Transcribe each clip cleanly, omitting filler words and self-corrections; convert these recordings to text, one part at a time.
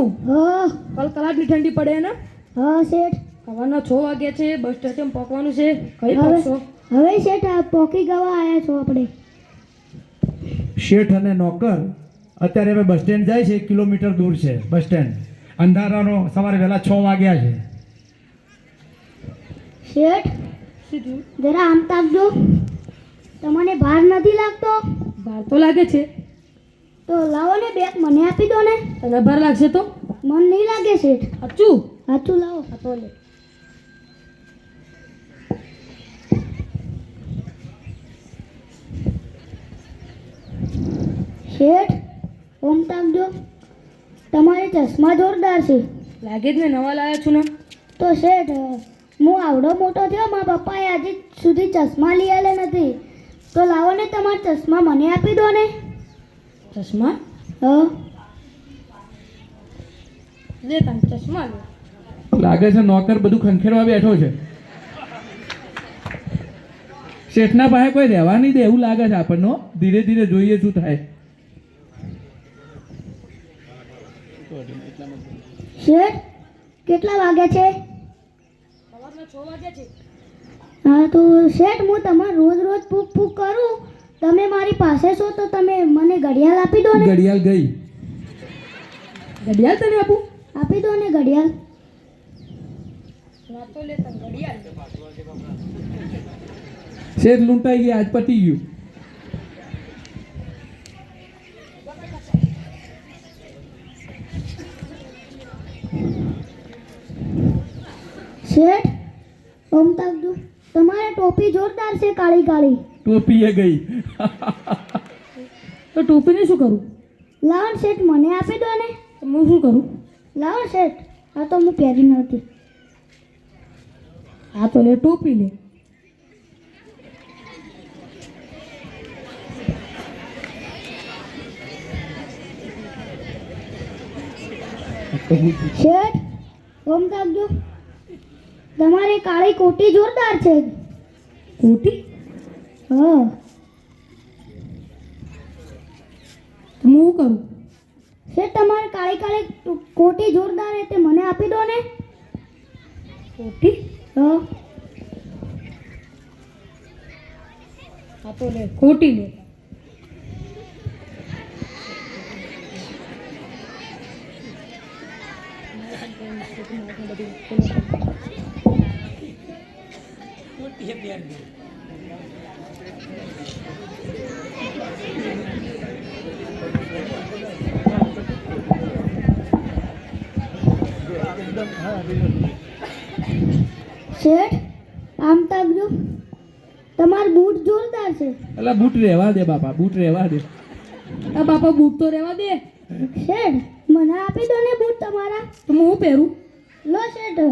જવાનું હા કલકલાટની ઠંડી પડે ને હા શેઠ. સવારના 6 વાગ્યા છે, બસ સ્ટેશન પહોંચવાનું છે. કઈ હવે પહોંચશો? હવે શેઠ આ પોકી ગવા આવ્યા છો આપણે. શેઠ અને નોકર અત્યારે હવે બસ સ્ટેન્ડ જાય છે. 1 કિલોમીટર દૂર છે બસ સ્ટેન્ડ. અંધારાનો સવારે વહેલા 6 વાગ્યા છે. શેઠ શું થયું? જરા આમ તાકજો. તમને ભાર નથી લાગતો? ભાર તો લાગે છે. તો લાવો ને બેગ મને આપી દો ને. તને ભાર લાગશે તો? મન નહીં લાગે શેઠ. સાચું? સાચું લાવો. હા તો લે. શેઠ ઓમ તાકજો. તમારે ચશ્મા જોરદાર છે. લાગે જ ને, નવા લાવ્યા છું ને. તો શેઠ હું આવડો મોટો થયો, મારા પપ્પાએ આજે સુધી ચશ્મા લઈ આલે નથી. તો લાવો ને તમારા ચશ્મા મને આપી દો ને. ચશ્મા હા લે, તને ચશ્મા લે. લાગે છે નોકર બધું ખંખેરવા બેઠો છે. શેઠના પાસે કોઈ રહેવા નહીં દે એવું લાગે છે આપણને. ધીરે ધીરે જોઈએ શું થાય. શેઠ કેટલા વાગ્યા છે? સવારના 6 વાગ્યા છે. હા તો શેઠ હું તમારે રોજ રોજ ફૂક ફૂક કરું, તમે મારી પાસે છો તો તમે મને ઘડિયાળ આપી દો ને. ઘડિયાળ ગઈ. ઘડિયાળ તને આપું? આપી દો ને ઘડિયાળ. ના તો લે, તને ઘડિયાળ. શેઠ લૂંટાઈ ગયા, આજ પતી ગયું. શેઠ ઓમ તાકજો. તમારે ટોપી જોરદાર છે, કાળી કાળી. ટોપી એ ગઈ. તો ટોપીને શું કરું? લાવો ને શેઠ મને આપી દો ને. તો હું શું કરું? લાવો શેઠ. આ તો હું પહેરી નહોતી. હા તો લે, ટોપી લે. શેઠ ઓમ તાકજો. તમારી કાળી કોટી જોરદાર છે. કોટી? હા તો હું શું કરું? શેઠ તમારી કાળી કાળી કોટી જોરદાર છે, તે મને આપી દો ને. કોટી? હા હા તો લે, કોટી લે. શેઠ આમ તાકજો. તમારા બૂટ જોરદાર છે. એટલે બૂટ રહેવા દે બાપા, બૂટ રહેવા દે. આ બાપા બૂટ તો રહેવા દે. શેઠ મને આપી દો ને બૂટ તમારા. તો હું શું પહેરું? લો શેઠ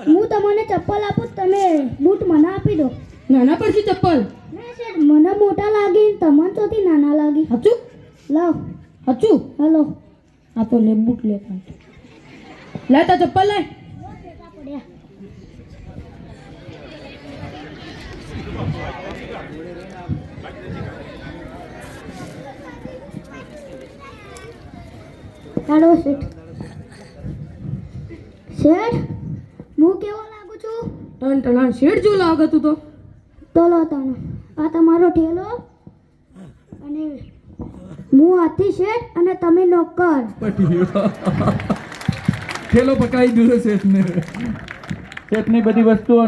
હું તમને ચપ્પલ આપું, તમે બૂટ મને આપી દો. નાના પડશે ચપ્પલ. ના શેઠ મને મોટા લાગી, તમને ચોથી નાના લાગી. સાચું? લાવ. સાચું? હલો હા તો લે, બૂટ લે. લે તા ચપ્પલ લે. પડ્યા. હાલો શેઠ. શેઠ હું કેવો લાગુ છું? ટન ટન શેઠ જો લાગે તું તો. તો લો તમે આ તમારો ઠેલો, અને હું હાથી શેઠ અને તમે નોકર. પતી ગયું. ઠેલો પકડાઈ ગયો શેઠને. શેઠની બધી વસ્તુઓ